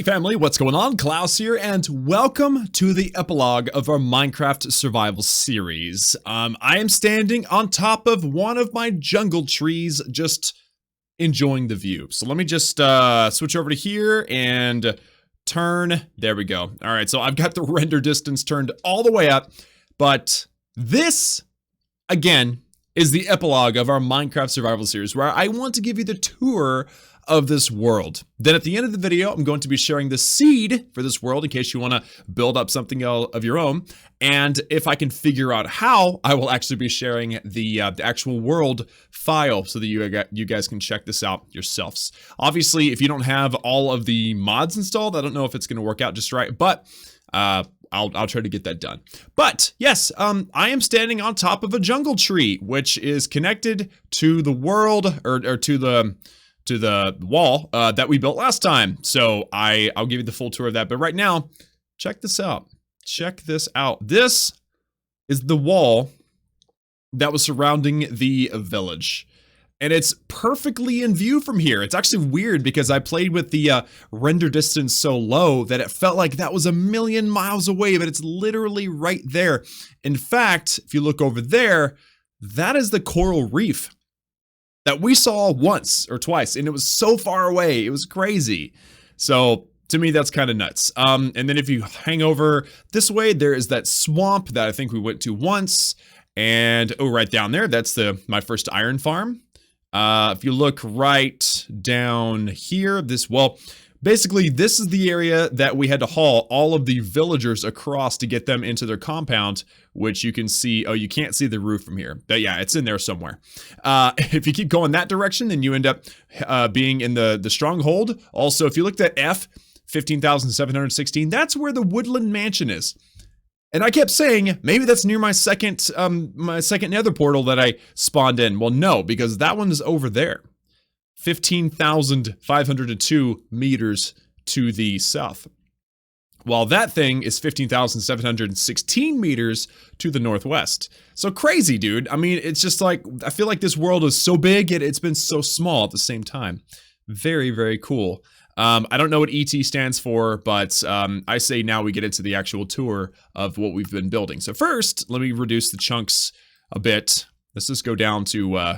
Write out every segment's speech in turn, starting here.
family, what's going on? Klaus here, and welcome to the epilogue of our Minecraft survival series. I am standing on top of one of my jungle trees, just enjoying the view. So let me just switch over to here and turn. There we go. All right, so I've got the render distance turned all the way up, but this, again, is the epilogue of our Minecraft survival series, where I want to give you the tour of this world. Then at the end of the video, I'm going to be sharing the seed for this world in case you want to build up something of your own. And if I can figure out how, I will actually be sharing the actual world file so that you guys can check this out yourselves. Obviously, if you don't have all of the mods installed, I don't know if it's going to work out just right, but I'll try to get that done. But yes, I am standing on top of a jungle tree, which is connected to the world or to the wall that we built last time. So I'll give you the full tour of that. But right now, check this out. Check this out. This is the wall that was surrounding the village. And it's perfectly in view from here. It's actually weird because I played with the render distance so low that it felt like that was a million miles away, but it's literally right there. In fact, if you look over there, that is the coral reef that we saw once or twice, and it was so far away. It was crazy. So to me, that's kind of nuts. And then if you hang over this way, there is that swamp that I think we went to once. And oh, right down there, that's my first iron farm. If you look right down here, basically this is the area that we had to haul all of the villagers across to get them into their compound, which you can see. Oh, you can't see the roof from here, but yeah, it's in there somewhere. If you keep going that direction, then you end up being in the stronghold. Also, if you looked at F, 15,716, that's where the woodland mansion is. And I kept saying, maybe that's near my second nether portal that I spawned in. Well, no, because that one is over there. 15,502 meters to the south. While that thing is 15,716 meters to the northwest. So crazy, dude. I mean, it's just like, I feel like this world is so big, yet it's been so small at the same time. Very, very cool. I don't know what ET stands for, but I say now we get into the actual tour of what we've been building. So first, let me reduce the chunks a bit. Let's just go down to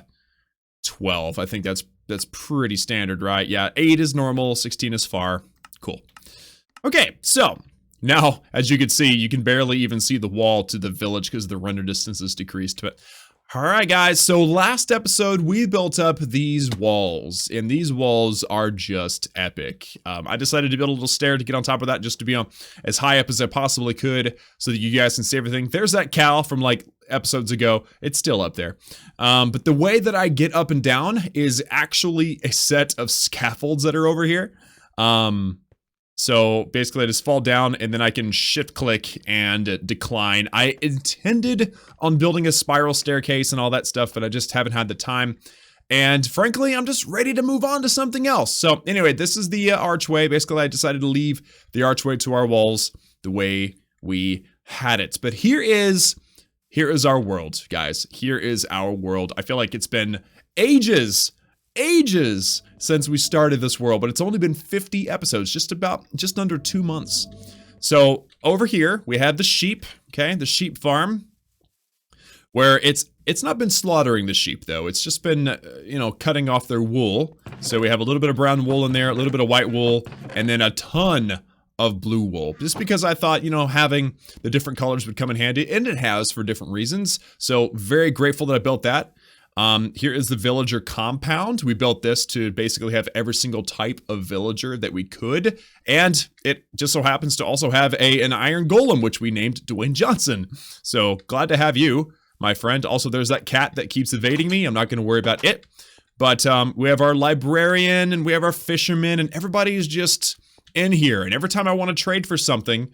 12. I think that's pretty standard, right? Yeah, 8 is normal, 16 is far. Cool. Okay, so now, as you can see, you can barely even see the wall to the village because the render distance is decreased. But all right, guys, so last episode, we built up these walls, and these walls are just epic. I decided to build a little stair to get on top of that just to be on as high up as I possibly could so that you guys can see everything. There's that cow from like episodes ago. It's still up there. But the way that I get up and down is actually a set of scaffolds that are over here. So basically I just fall down and then I can shift click and decline. I intended on building a spiral staircase and all that stuff, but I just haven't had the time. And frankly, I'm just ready to move on to something else. So anyway, this is the archway. Basically, I decided to leave the archway to our walls the way we had it. But here is our world, guys. Here is our world. I feel like it's been ages since we started this world, but it's only been 50 episodes, just under 2 months. So over here we have the sheep, okay, the sheep farm, where it's not been slaughtering the sheep though. It's just been, cutting off their wool. So we have a little bit of brown wool in there, a little bit of white wool, and then a ton of blue wool, just because I thought, having the different colors would come in handy, and it has for different reasons. So very grateful that I built that. Here is the villager compound. We built this to basically have every single type of villager that we could. And it just so happens to also have an iron golem, which we named Dwayne Johnson. So glad to have you, my friend. Also, there's that cat that keeps evading me. I'm not going to worry about it. But we have our librarian and we have our fisherman, and everybody is just in here. And every time I want to trade for something,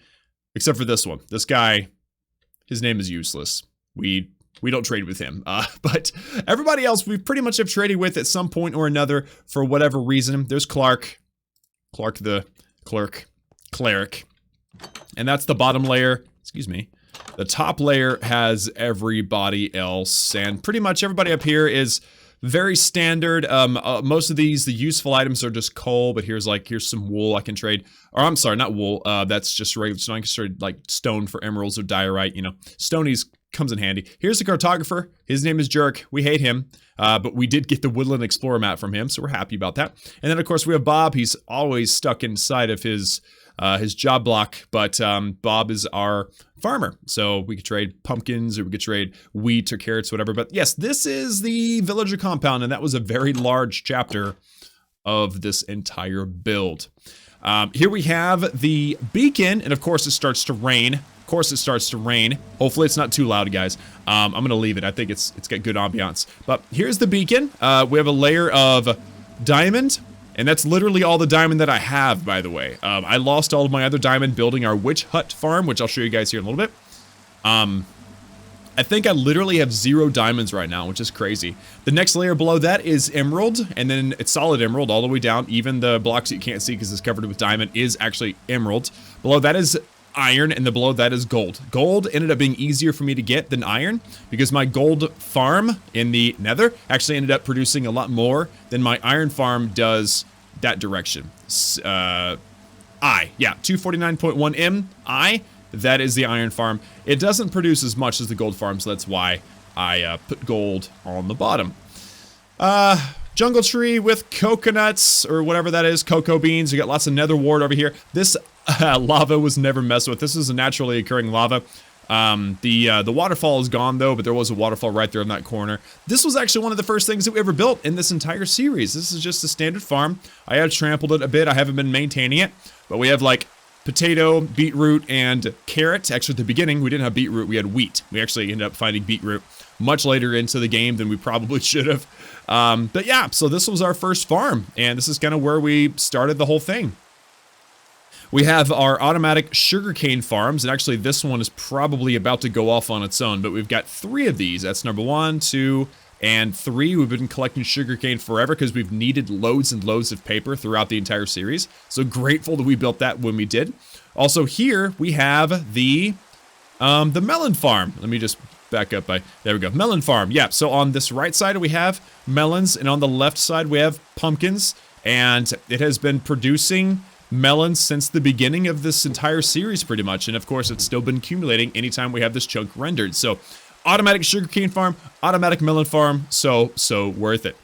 except for this one, this guy, his name is useless. We don't trade with him, but everybody else we pretty much have traded with at some point or another for whatever reason. There's Clark the cleric, and that's the bottom layer. Excuse me. The top layer has everybody else, and pretty much everybody up here is very standard. Most of these, the useful items are just coal, but here's some wool I can trade. Or I'm sorry, not wool. That's just regular stone. I can trade like stone for emeralds or diorite. You know, stonies comes in handy. Here's the cartographer. His name is Jerk. We hate him, but we did get the Woodland Explorer map from him, so we're happy about that. And then of course we have Bob. He's always stuck inside of his job block, but Bob is our farmer, so we could trade pumpkins or we could trade wheat or carrots, whatever. But yes, this is the villager compound, and that was a very large chapter of this entire build. Here we have the beacon, and of course it starts to rain. Of course it starts to rain. Hopefully it's not too loud, guys. I'm gonna leave it. I think it's got good ambiance. But here's the beacon. We have a layer of diamond. And that's literally all the diamond that I have, by the way. I lost all of my other diamond building our witch hut farm, which I'll show you guys here in a little bit. I think I literally have 0 diamonds right now, which is crazy. The next layer below that is emerald, and then it's solid emerald all the way down. Even the blocks you can't see because it's covered with diamond is actually emerald. Below that is iron, and then below that is gold. Gold ended up being easier for me to get than iron because my gold farm in the nether actually ended up producing a lot more than my iron farm does that direction. Yeah, 249.1 M, that is the iron farm. It doesn't produce as much as the gold farm, so that's why I put gold on the bottom. Jungle tree with coconuts, or whatever that is, cocoa beans. You got lots of nether wart over here. This lava was never messed with. This is a naturally occurring lava. The waterfall is gone though, but there was a waterfall right there in that corner. This was actually one of the first things that we ever built in this entire series. This is just a standard farm. I have trampled it a bit. I haven't been maintaining it, but we have like potato, beetroot, and carrot. Actually, at the beginning, we didn't have beetroot. We had wheat. We actually ended up finding beetroot much later into the game than we probably should have. But yeah, so this was our first farm, and this is kind of where we started the whole thing. We have our automatic sugarcane farms, and actually this one is probably about to go off on its own, but we've got 3 of these. That's number 1, 2, and 3. We've been collecting sugarcane forever because we've needed loads and loads of paper throughout the entire series. So grateful that we built that when we did. Also here we have the melon farm. Let me just back up there we go. Melon farm. Yeah, so on this right side we have melons, and on the left side we have pumpkins, and it has been producing melons since the beginning of this entire series pretty much, and of course it's still been accumulating anytime we have this chunk rendered. So automatic sugarcane farm, automatic melon farm, so worth it.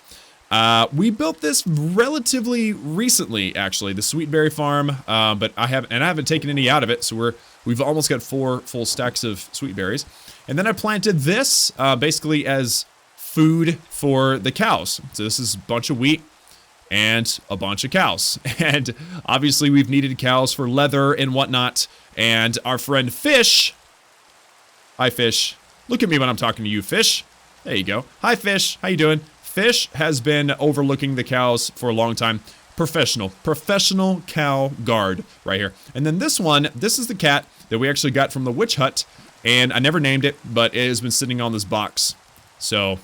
We built this relatively recently, actually, the sweet berry farm, but I haven't taken any out of it, so we've almost got 4 full stacks of sweet berries. And then I planted this basically as food for the cows. So this is a bunch of wheat and a bunch of cows. And obviously we've needed cows for leather and whatnot. And our friend Fish, hi Fish, look at me when I'm talking to you, Fish. There you go. Hi Fish, how you doing? Fish has been overlooking the cows for a long time. Professional cow guard right here. And then this is the cat that we actually got from the witch hut. And I never named it, but it has been sitting on this box. So,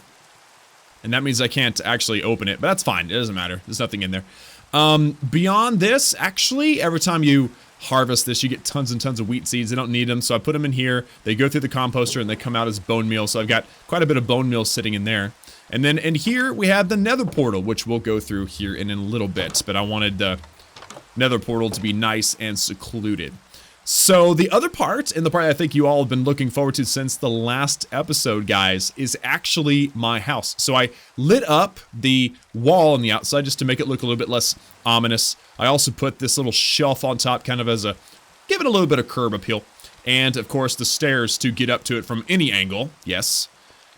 and that means I can't actually open it, but that's fine. It doesn't matter. There's nothing in there. Beyond this, actually, every time you harvest this, you get tons and tons of wheat seeds. I don't need them, so I put them in here. They go through the composter and they come out as bone meal. So I've got quite a bit of bone meal sitting in there. And then in here, we have the nether portal, which we'll go through here in a little bit. But I wanted the nether portal to be nice and secluded. So the other part, and the part I think you all have been looking forward to since the last episode, guys, is actually my house. So I lit up the wall on the outside just to make it look a little bit less ominous. I also put this little shelf on top kind of as give it a little bit of curb appeal. And of course the stairs to get up to it from any angle, yes.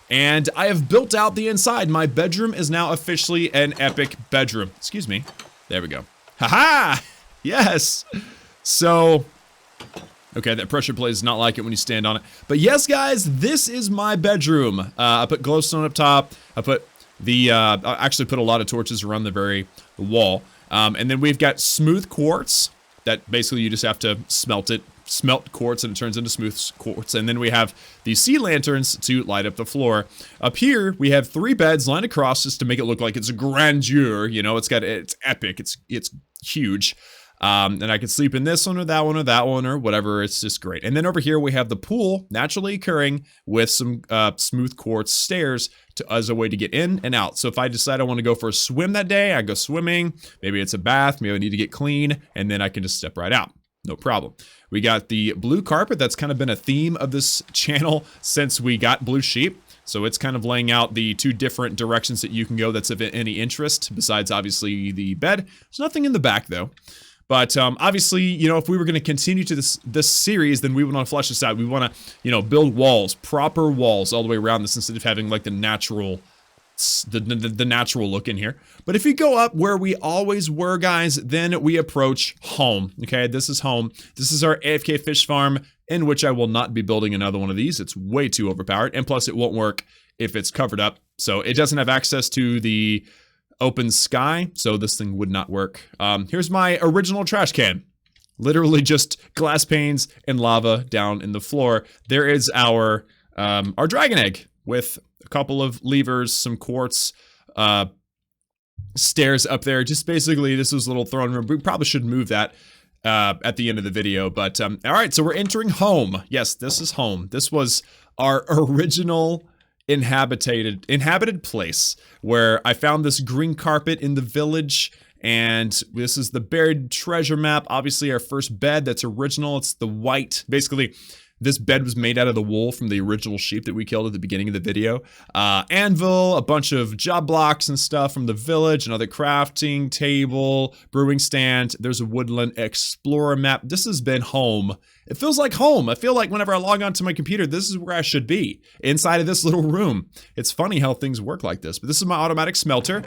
And I have built out the inside. My bedroom is now officially an epic bedroom. Excuse me. There we go. Haha! Yes! So, okay, that pressure plate does not like it when you stand on it. But yes, guys, this is my bedroom. I put glowstone up top. I put I actually put a lot of torches around the wall. And then we've got smooth quartz that basically you just have to smelt quartz and it turns into smooth quartz. And then we have these sea lanterns to light up the floor. Up here, we have 3 beds lined across just to make it look like it's a grandeur. You know, it's epic. It's huge. And I could sleep in this one or that one or that one or whatever. It's just great. And then over here we have the pool naturally occurring with some smooth quartz stairs as a way to get in and out. So if I decide I want to go for a swim that day, I go swimming. Maybe it's a bath. Maybe I need to get clean. And then I can just step right out. No problem. We got the blue carpet. That's kind of been a theme of this channel since we got Blue Sheep. So it's kind of laying out the two different directions that you can go that's of any interest, besides obviously the bed. There's nothing in the back though. But obviously, you know, if we were going to continue to this series, then we would want to flesh this out. We want to, you know, build walls, proper walls all the way around this instead of having like the natural look in here. But if you go up where we always were, guys, then we approach home. Okay, this is home. This is our AFK fish farm, in which I will not be building another one of these. It's way too overpowered, and plus it won't work if it's covered up. So it doesn't have access to the open sky, so this thing would not work. Here's my original trash can. Literally just glass panes and lava down in the floor. There is our dragon egg with a couple of levers, some quartz, stairs up there. Just basically, this was a little throne room. We probably should move that at the end of the video. But all right, so we're entering home. Yes, this is home. This was our original inhabited place where I found this green carpet in the village. And this is the buried treasure map. Obviously, our first bed that's original. It's the white. Basically, this bed was made out of the wool from the original sheep that we killed at the beginning of the video. Anvil, a bunch of job blocks and stuff from the village, another crafting table, brewing stand. There's a woodland explorer map. This has been home. It feels like home. I feel like whenever I log onto my computer, this is where I should be, inside of this little room. It's funny how things work like this. But this is my automatic smelter.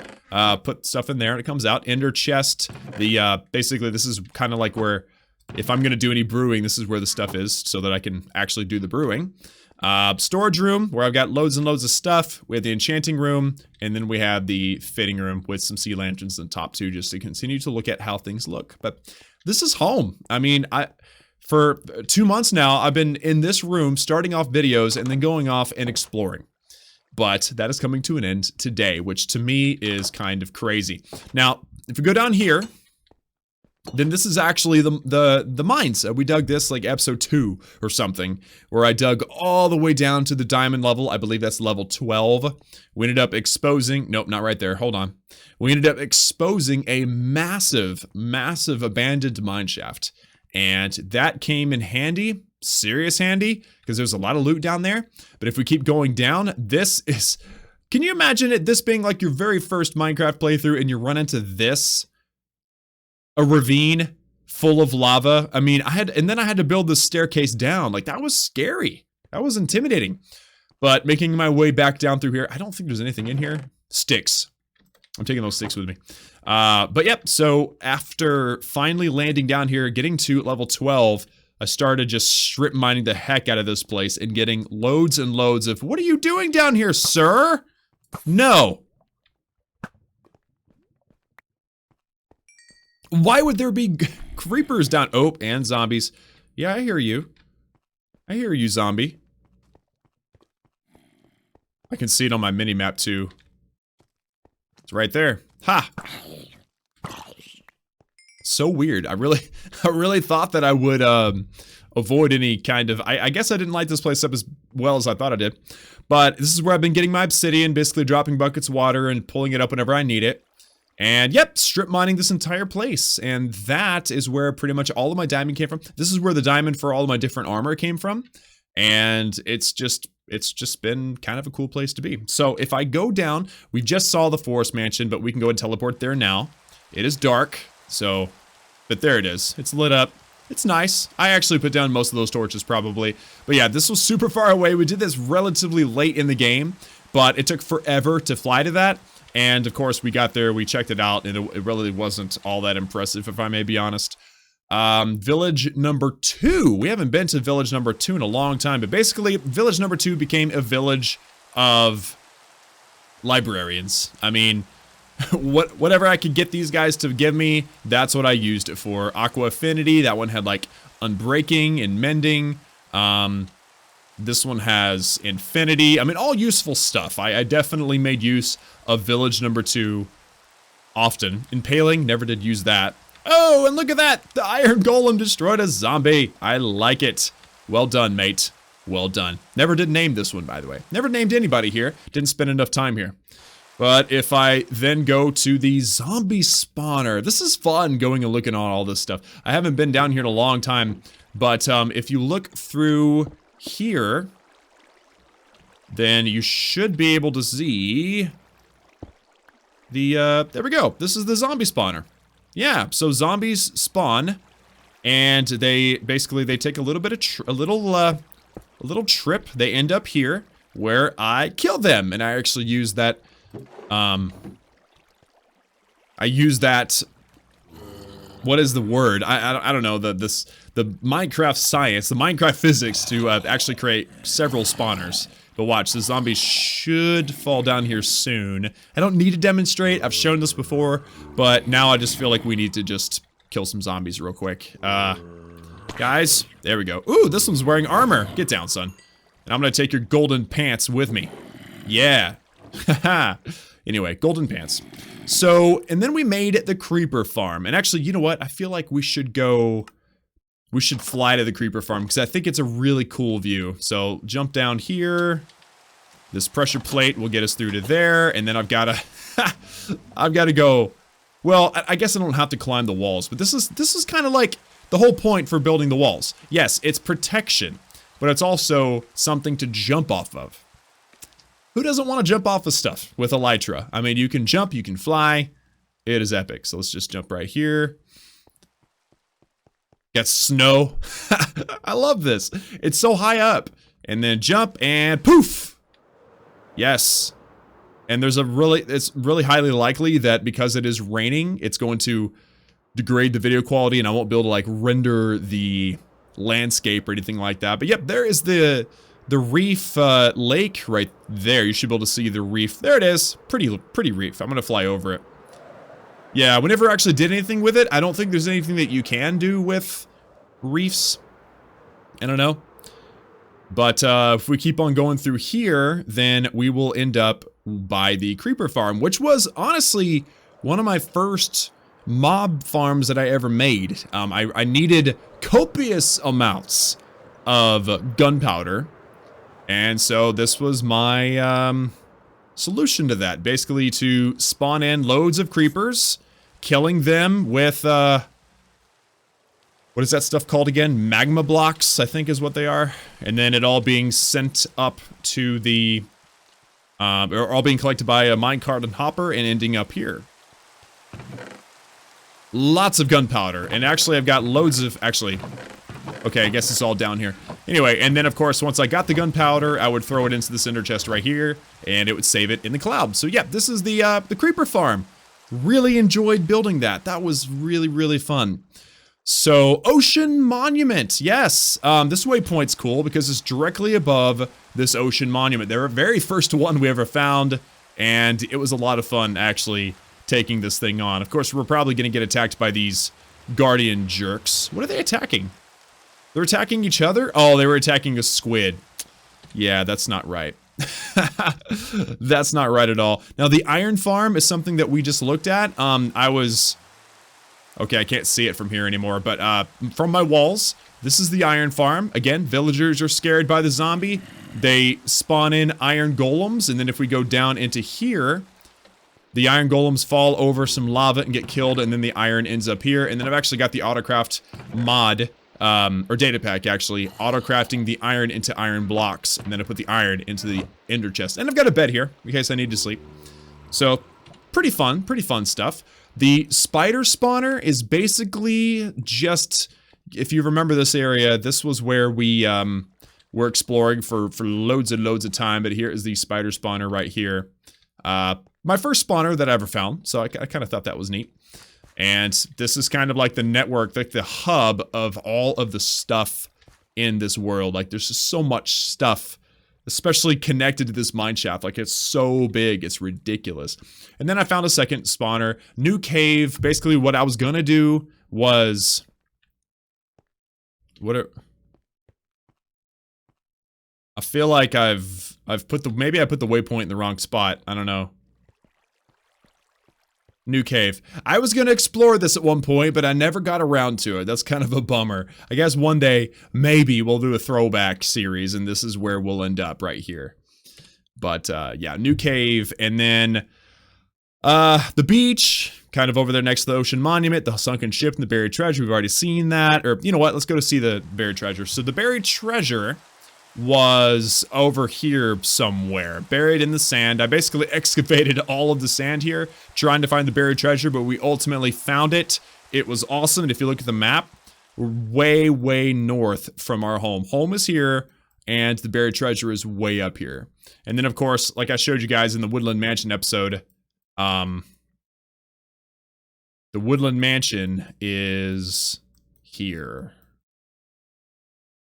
Put stuff in there and it comes out. Ender chest. Basically, this is kind of like where, if I'm going to do any brewing, this is where the stuff is so that I can actually do the brewing. Storage room where I've got loads and loads of stuff. We have the enchanting room, and then we have the fitting room with some sea lanterns on top too, just to continue to look at how things look. But this is home. I mean, for 2 months now, I've been in this room starting off videos and then going off and exploring. But that is coming to an end today, which to me is kind of crazy. Now, if we go down here, then this is actually the mines. We dug this like episode 2 or something, where I dug all the way down to the diamond level. I believe that's level 12. We ended up exposing, nope, not right there, hold on. We ended up exposing a massive abandoned mine shaft. And that came in handy, serious handy, because there's a lot of loot down there. But if we keep going down, this is, can you imagine this being like your very first Minecraft playthrough and you run into this? A ravine full of lava. I mean, then I had to build this staircase down. Like, that was scary. That was intimidating. But making my way back down through here, I don't think there's anything in here. Sticks. I'm taking those sticks with me. But yep, so after finally landing down here, getting to level 12, I started just strip mining the heck out of this place and getting loads and loads of, what are you doing down here, sir? No. Why would there be creepers down? Oh, and zombies. Yeah, I hear you. I hear you, zombie. I can see it on my mini-map, too. It's right there. Ha! So weird. I really thought that I would avoid any kind of... I guess I didn't light this place up as well as I thought I did. But this is where I've been getting my obsidian, basically dropping buckets of water and pulling it up whenever I need it. And yep, strip mining this entire place. And that is where pretty much all of my diamond came from. This is where the diamond for all of my different armor came from. And it's just been kind of a cool place to be. So if I go down, we just saw the forest mansion, but we can go and teleport there now. It is dark, so, but there it is. It's lit up. It's nice. I actually put down most of those torches probably. But yeah, this was super far away. We did this relatively late in the game, but it took forever to fly to that. And of course, we got there, we checked it out, and it really wasn't all that impressive, if I may be honest. Village number 2. We haven't been to village number 2 in a long time, but basically, village number 2 became a village of librarians. I mean, whatever I could get these guys to give me, that's what I used it for. Aqua Affinity, that one had like unbreaking and mending. This one has infinity. I mean, all useful stuff. I definitely made use of village number 2 often. Impaling, never did use that. Oh, and look at that! The iron golem destroyed a zombie. I like it. Well done, mate. Well done. Never did name this one, by the way. Never named anybody here. Didn't spend enough time here. But if I then go to the zombie spawner, this is fun going and looking on all this stuff. I haven't been down here in a long time, but if you look through here, then you should be able to see the, there we go. This is the zombie spawner. Yeah, so zombies spawn, and they basically, they take a little bit of, a little trip. They end up here, where I kill them, and I actually use that, I use that, what is the word? I don't know, the Minecraft science, the Minecraft physics to actually create several spawners. But watch, the zombies should fall down here soon. I don't need to demonstrate, I've shown this before, but now I just feel like we need to just kill some zombies real quick. Guys, there we go. Ooh, this one's wearing armor. Get down, son. And I'm gonna take your golden pants with me. Yeah. Haha. Anyway, golden pants. So, and then we made the creeper farm. And actually, you know what? I feel like we should go... We should fly to the creeper farm, because I think it's a really cool view. So, jump down here. This pressure plate will get us through to there. And then I've gotta... I've gotta go... Well, I guess I don't have to climb the walls. But this is kind of like the whole point for building the walls. Yes, it's protection. But it's also something to jump off of. Who doesn't want to jump off of stuff with Elytra? I mean, you can jump, you can fly. It is epic. So let's just jump right here. Got snow. I love this. It's so high up. And then jump and poof. Yes. And there's it's really highly likely that because it is raining, it's going to degrade the video quality and I won't be able to like render the landscape or anything like that. But yep, there is the reef lake right there. You should be able to see the reef. There it is. Pretty reef. I'm gonna fly over it. Yeah, we never actually did anything with it. I don't think there's anything that you can do with reefs. I don't know. But if we keep on going through here, then we will end up by the creeper farm, which was honestly one of my first mob farms that I ever made. I needed copious amounts of gunpowder. And so this was my solution to that. Basically to spawn in loads of creepers, killing them with, what is that stuff called again? Magma blocks, I think is what they are. And then it all being sent up to the, or all being collected by a minecart and hopper and ending up here. Lots of gunpowder. And actually I've got loads of, okay, I guess it's all down here. Anyway, and then of course, once I got the gunpowder, I would throw it into the cinder chest right here, and it would save it in the cloud. So yeah, this is the creeper farm. Really enjoyed building that. That was really, really fun. So, Ocean Monument, yes. This waypoint's cool because it's directly above this Ocean Monument. They're the very first one we ever found, and it was a lot of fun actually taking this thing on. Of course, we're probably gonna get attacked by these guardian jerks. What are they attacking? They're attacking each other? Oh, they were attacking a squid. Yeah, that's not right. That's not right at all. Now, the iron farm is something that we just looked at. Okay, I can't see it from here anymore, but from my walls, this is the iron farm. Again, villagers are scared by the zombie. They spawn in iron golems, and then if we go down into here, the iron golems fall over some lava and get killed, and then the iron ends up here. And then I've actually got the autocraft mod, or data pack actually, auto-crafting the iron into iron blocks, and then I put the iron into the ender chest. And I've got a bed here, in case I need to sleep. So, pretty fun stuff. The spider spawner is basically just, if you remember this area, this was where we were exploring for loads and loads of time, but here is the spider spawner right here. My first spawner that I ever found, so I kind of thought that was neat. And this is kind of like the network, like the hub of all of the stuff in this world. Like there's just so much stuff, especially connected to this mineshaft. Like it's so big, it's ridiculous. And then I found a second spawner, new cave. Basically what I was gonna do was, I feel like I've put maybe I put the waypoint in the wrong spot. I don't know. New cave. I was going to explore this at one point, but I never got around to it. That's kind of a bummer. I guess one day, maybe we'll do a throwback series, and this is where we'll end up right here. But, yeah, new cave, and then the beach, kind of over there next to the ocean monument, the sunken ship and the buried treasure. We've already seen that. Or, you know what? Let's go to see the buried treasure. So the buried treasure was over here somewhere, buried in the sand. I basically excavated all of the sand here, trying to find the buried treasure, but we ultimately found it. It was awesome. And if you look at the map, we're way, way north from our home. Home is here, and the buried treasure is way up here. And then, of course, like I showed you guys in the Woodland Mansion episode, the Woodland Mansion is here.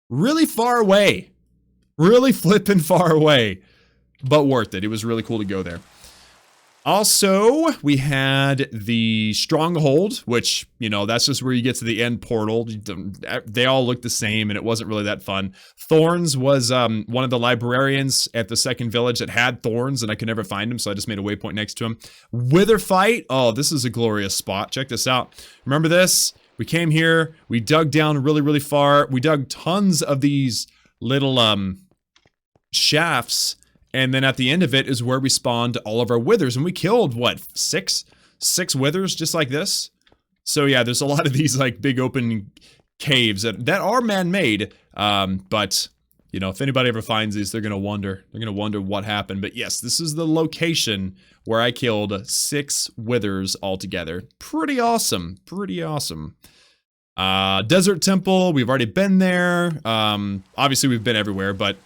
Really far away. Really flippin' far away, but worth it. It was really cool to go there. Also, we had the Stronghold, which, you know, that's just where you get to the end portal. They all look the same, and it wasn't really that fun. Thorns was one of the librarians at the second village that had thorns, and I could never find him, so I just made a waypoint next to him. Wither Fight. Oh, this is a glorious spot. Check this out. Remember this? We came here. We dug down really, really far. We dug tons of these little shafts, and then at the end of it is where we spawned all of our withers, and we killed what, six withers just like this. So yeah, there's a lot of these like big open caves that are man-made, but you know, if anybody ever finds these, they're gonna wonder what happened. But yes, this is the location where I killed 6 withers altogether. Pretty awesome. Desert Temple, we've already been there. Obviously we've been everywhere, but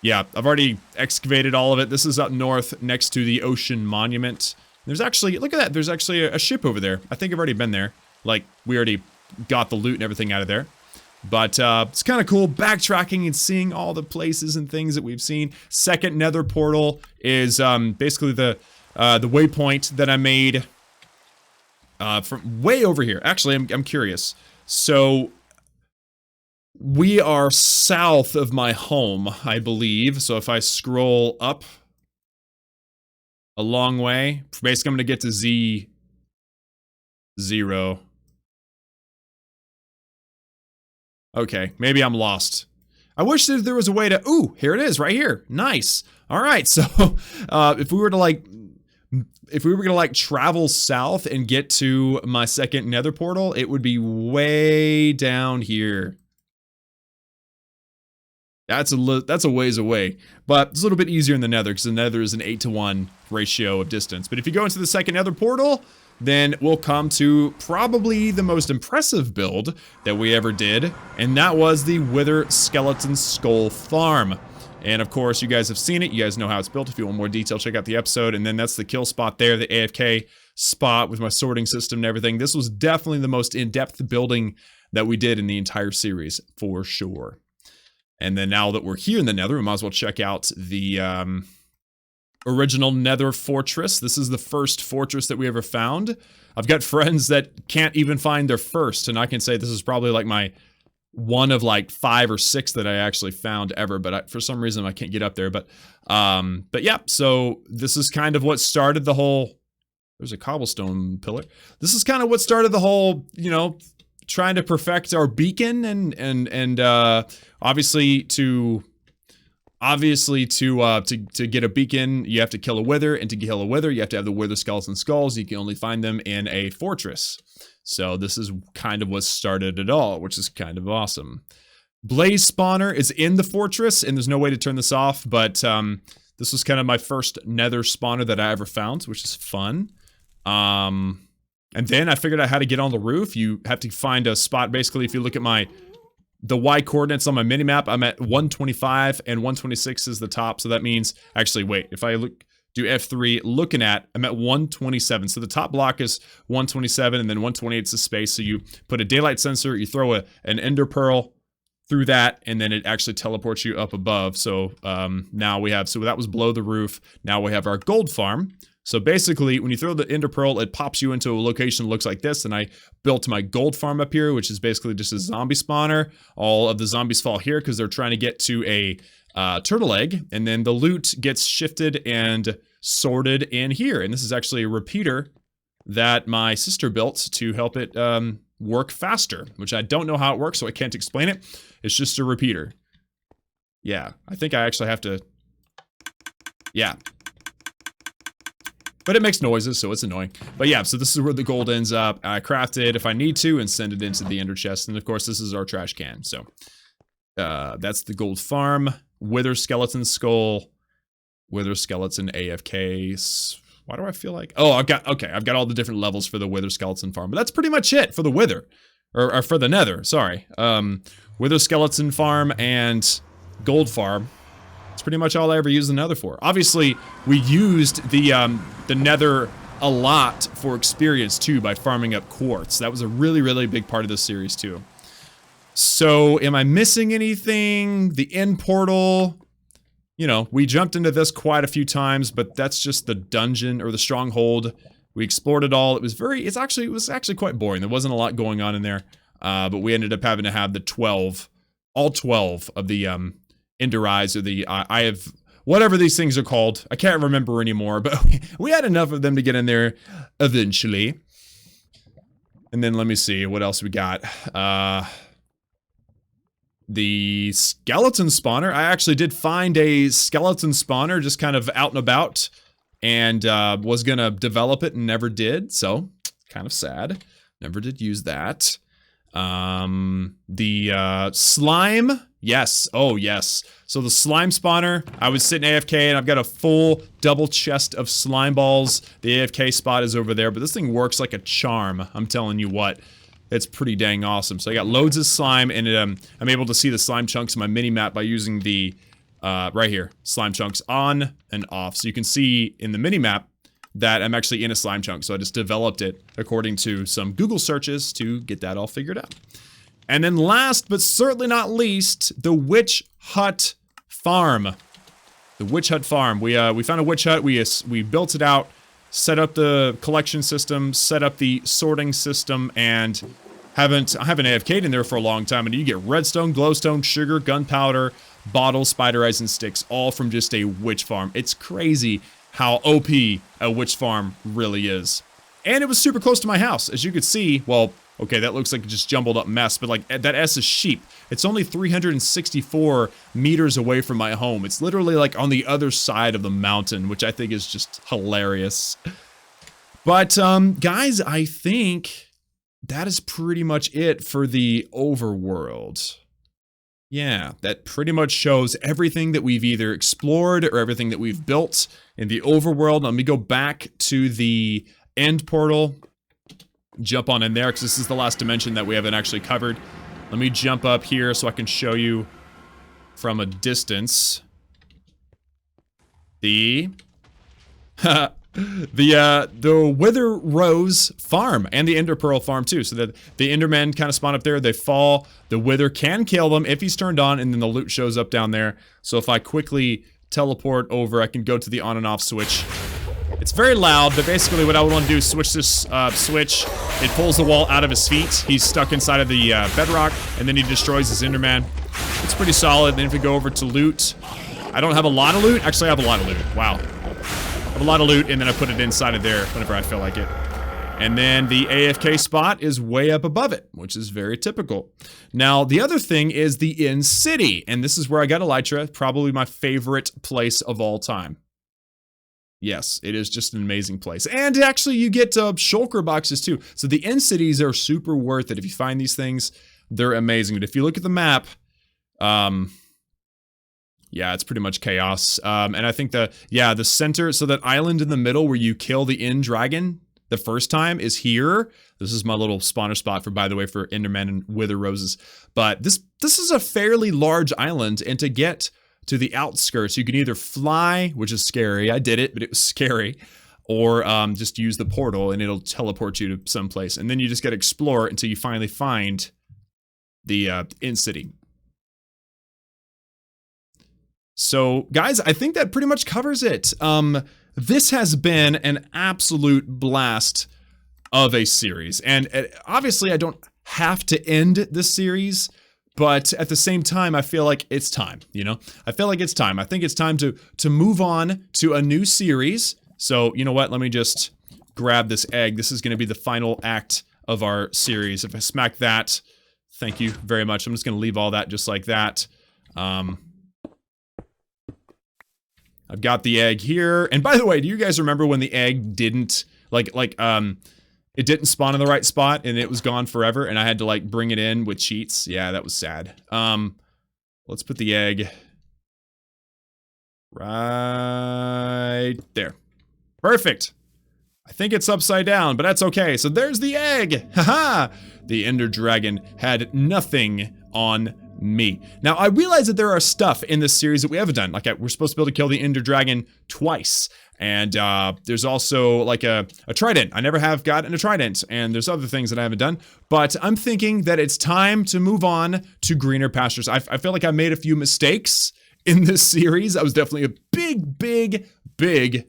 yeah, I've already excavated all of it. This is up north next to the ocean monument. There's actually, look at that, there's actually a ship over there. I think I've already been there. Like, we already got the loot and everything out of there. But it's kind of cool backtracking and seeing all the places and things that we've seen. Second nether portal is basically the waypoint that I made from way over here. Actually, I'm curious. So we are south of my home, I believe. So if I scroll up a long way, basically I'm going to get to Z0. Okay, maybe I'm lost. I wish that there was a way to... Ooh, here it is, right here. Nice. All right, so if we were to travel south and get to my second nether portal, it would be way down here. That's a ways away, but it's a little bit easier in the nether because the nether is an 8-to-1 ratio of distance. But if you go into the second nether portal, then we'll come to probably the most impressive build that we ever did, and that was the Wither Skeleton Skull Farm. And of course, you guys have seen it. You guys know how it's built. If you want more detail, check out the episode. And then that's the kill spot there, the AFK spot with my sorting system and everything. This was definitely the most in-depth building that we did in the entire series, for sure. And then now that we're here in the nether, we might as well check out the original nether fortress. This is the first fortress that we ever found. I've got friends that can't even find their first, and I can say this is probably like my one of like 5 or 6 that I actually found ever, but for some reason I can't get up there. But yeah, so this is kind of what started the whole... There's a cobblestone pillar. This is kind of what started the whole, you know, trying to perfect our beacon and obviously to get a beacon, you have to kill a wither, and to kill a wither, you have to have the wither skeleton skulls. You can only find them in a fortress. So this is kind of what started it all, which is kind of awesome. Blaze spawner is in the fortress, and there's no way to turn this off, but this was kind of my first nether spawner that I ever found, which is fun. And then I figured out how to get on the roof. You have to find a spot. Basically, if you look at the Y coordinates on my minimap, I'm at 125 and 126 is the top. So that means, actually, wait, if I do F3, I'm at 127. So the top block is 127, and then 128 is the space. So you put a daylight sensor, you throw an ender pearl through that, and then it actually teleports you up above. So now we have, so that was below the roof. Now we have our gold farm. So basically, when you throw the ender pearl, it pops you into a location that looks like this, and I built my gold farm up here, which is basically just a zombie spawner. All of the zombies fall here because they're trying to get to a turtle egg, and then the loot gets shifted and sorted in here. And this is actually a repeater that my sister built to help it work faster, which I don't know how it works, so I can't explain it. It's just a repeater. Yeah, I think I actually have to... Yeah. But it makes noises, so it's annoying. But yeah, so this is where the gold ends up. I craft it if I need to and send it into the ender chest. And of course, this is our trash can. So that's the gold farm. Wither skeleton skull. Wither skeleton AFK. Why do I feel like... Oh, I've got all the different levels for the wither skeleton farm. But that's pretty much it for the wither. Or for the nether, sorry. Wither skeleton farm and gold farm. It's pretty much all I ever used the nether for. Obviously, we used the nether a lot for experience too by farming up quartz. That was a really, really big part of this series too. So, am I missing anything? The end portal. You know, we jumped into this quite a few times, but that's just the dungeon or the stronghold. We explored it all. It was actually quite boring. There wasn't a lot going on in there. But we ended up having to have all 12 of the Ender Eyes, or the I have whatever these things are called. I can't remember anymore, but we had enough of them to get in there eventually. And then let me see what else we got. The skeleton spawner. I actually did find a skeleton spawner just kind of out and about, and was gonna develop it and never did. So kind of sad. Never did use that. The slime. Yes. Oh, yes. So the slime spawner, I was sitting AFK and I've got a full double chest of slime balls. The AFK spot is over there, but this thing works like a charm. I'm telling you what. It's pretty dang awesome. So I got loads of slime, and I'm able to see the slime chunks in my mini-map by using the, right here, slime chunks on and off. So you can see in the mini-map that I'm actually in a slime chunk. So I just developed it according to some Google searches to get that all figured out. And then last, but certainly not least, the Witch Hut Farm. The Witch Hut Farm. We found a witch hut. We built it out, set up the collection system, set up the sorting system, and I haven't AFK'd in there for a long time. And you get redstone, glowstone, sugar, gunpowder, bottles, spider eyes, and sticks, all from just a witch farm. It's crazy how OP a witch farm really is. And it was super close to my house. As you could see, well, okay, that looks like just jumbled up mess, but like that S is sheep. It's only 364 meters away from my home. It's literally like on the other side of the mountain, which I think is just hilarious. But guys, I think that is pretty much it for the overworld. Yeah, that pretty much shows everything that we've either explored or everything that we've built in the overworld. Let me go back to the end portal. Jump on in there, because this is the last dimension that we haven't actually covered. Let me jump up here so I can show you from a distance the the Wither Rose farm and the Ender Pearl farm too. So that the Endermen kind of spawn up there, they fall, the Wither can kill them if he's turned on, and then the loot shows up down there. So if I quickly teleport over, I can go to the on and off switch. It's very loud, but basically what I would want to do is switch this switch. It pulls the wall out of his feet. He's stuck inside of the bedrock, and then he destroys his Enderman. It's pretty solid. Then if we go over to loot, I don't have a lot of loot. Actually, I have a lot of loot. Wow. I have a lot of loot, and then I put it inside of there whenever I feel like it. And then the AFK spot is way up above it, which is very typical. Now, the other thing is the Inn City, and this is where I got Elytra, probably my favorite place of all time. Yes, it is just an amazing place. And actually, you get shulker boxes too. So the Inn Cities are super worth it. If you find these things, they're amazing. But if you look at the map, yeah, it's pretty much chaos. And I think the center, so that island in the middle where you kill the End Dragon the first time is here. This is my little spawner spot for, by the way, for Enderman and Wither Roses. But this is a fairly large island, and to get to the outskirts, you can either fly, which is scary. I did it, but it was scary. Or just use the portal and it'll teleport you to someplace. And then you just gotta explore until you finally find the Inn City. So, guys, I think that pretty much covers it. This has been an absolute blast of a series. And obviously, I don't have to end this series, but at the same time, I feel like it's time, you know? I feel like it's time. I think it's time to move on to a new series. So, you know what? Let me just grab this egg. This is going to be the final act of our series. If I smack that, thank you very much. I'm just going to leave all that just like that. I've got the egg here. And by the way, do you guys remember when the egg didn't, it didn't spawn in the right spot and it was gone forever and I had to like bring it in with cheats? Yeah, that was sad. Let's put the egg right there. Perfect. I think it's upside down, but that's okay. So there's the egg. Haha. The Ender Dragon had nothing on me. Now, I realize that there are stuff in this series that we haven't done. Like, we're supposed to be able to kill the Ender Dragon twice. And there's also, like, a trident. I never have gotten a trident. And there's other things that I haven't done. But I'm thinking that it's time to move on to greener pastures. I feel like I made a few mistakes in this series. I was definitely a big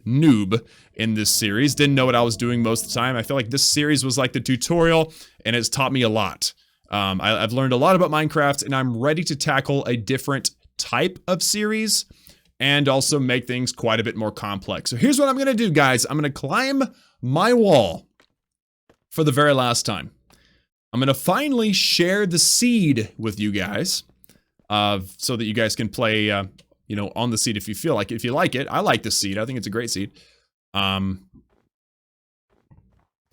noob in this series. Didn't know what I was doing most of the time. I feel like this series was like the tutorial, and it's taught me a lot. I've learned a lot about Minecraft, and I'm ready to tackle a different type of series and also make things quite a bit more complex. So here's what I'm gonna do, guys. I'm gonna climb my wall for the very last time. I'm gonna finally share the seed with you guys, so that you guys can play, you know, on the seed if you feel like it. If you like it, I like the seed. I think it's a great seed. And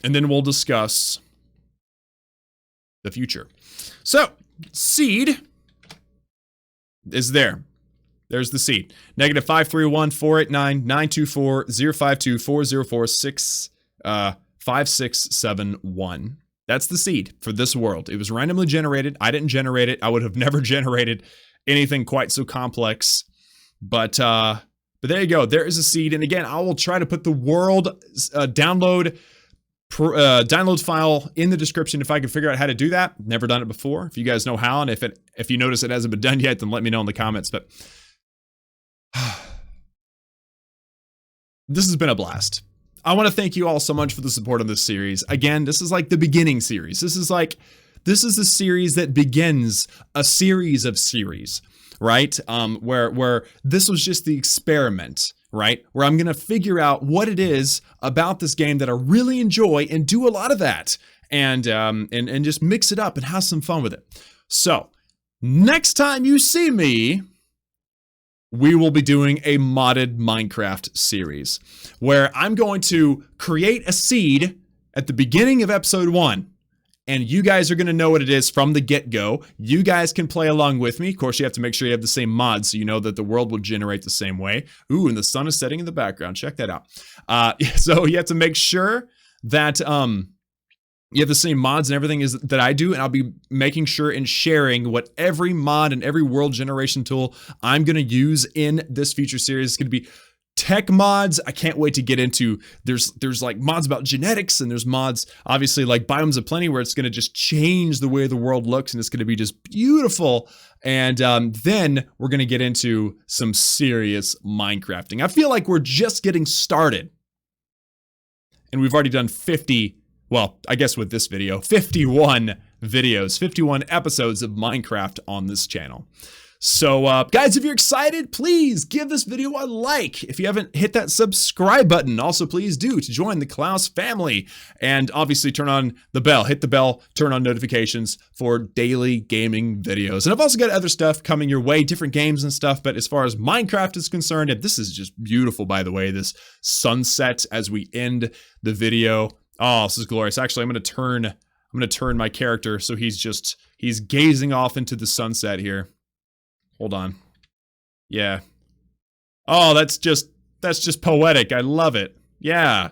then we'll discuss the future. So, seed is there. There's the seed. Negative 531-489-924-052-404-65671. That's the seed for this world. It was randomly generated. I didn't generate it. I would have never generated anything quite so complex. But there you go. There is a seed. And again, I will try to put the world download file in the description if I can figure out how to do that. Never done it before. If you guys know how, and if you notice it hasn't been done yet, then let me know in the comments. But this has been a blast. I want to thank you all so much for the support on this series. Again, this is like the beginning series. This is the series that begins a series of series, right? Where this was just the experiment, right? Where I'm going to figure out what it is about this game that I really enjoy and do a lot of that and just mix it up and have some fun with it. So, next time you see me, we will be doing a modded Minecraft series where I'm going to create a seed at the beginning of episode 1. And you guys are going to know what it is from the get-go. You guys can play along with me. Of course, you have to make sure you have the same mods so you know that the world will generate the same way. Ooh, and the sun is setting in the background. Check that out. So you have to make sure that you have the same mods and everything that I do, and I'll be making sure and sharing what every mod and every world generation tool I'm going to use in this future series. It's going to be tech mods. I can't wait to get into, there's like mods about genetics, and there's mods obviously like Biomes of Plenty where it's going to just change the way the world looks, and it's going to be just beautiful. And then we're going to get into some serious Minecrafting. I feel like we're just getting started, and we've already done 50, well, I guess with this video, 51 videos, 51 episodes of Minecraft on this channel. So, guys, if you're excited, please give this video a like. If you haven't hit that subscribe button, also please do to join the Klaus family. And obviously turn on the bell, hit the bell, turn on notifications for daily gaming videos. And I've also got other stuff coming your way, different games and stuff. But as far as Minecraft is concerned, and this is just beautiful, by the way, this sunset as we end the video. Oh, this is glorious. Actually, I'm going to turn my character so he's gazing off into the sunset here. Hold on. Yeah. Oh, that's just poetic. I love it. Yeah.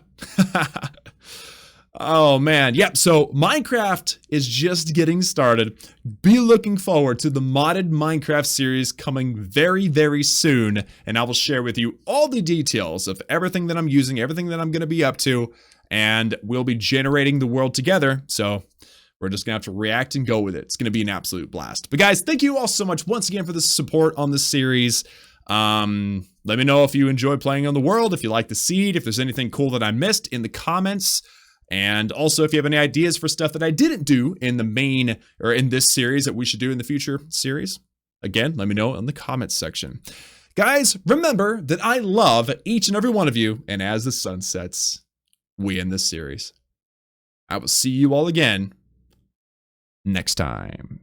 Oh man. Yep. So Minecraft is just getting started. Be looking forward to the modded Minecraft series coming very, very soon. And I will share with you all the details of everything that I'm using, everything that I'm going to be up to. And we'll be generating the world together. So we're just gonna have to react and go with it. It's gonna be an absolute blast. But guys, thank you all so much once again for the support on this series. Let me know if you enjoy playing on the world, if you like the seed, if there's anything cool that I missed in the comments. And also if you have any ideas for stuff that I didn't do in the main, or in this series that we should do in the future series. Again, let me know in the comments section. Guys, remember that I love each and every one of you, and as the sun sets, we end this series. I will see you all again next time.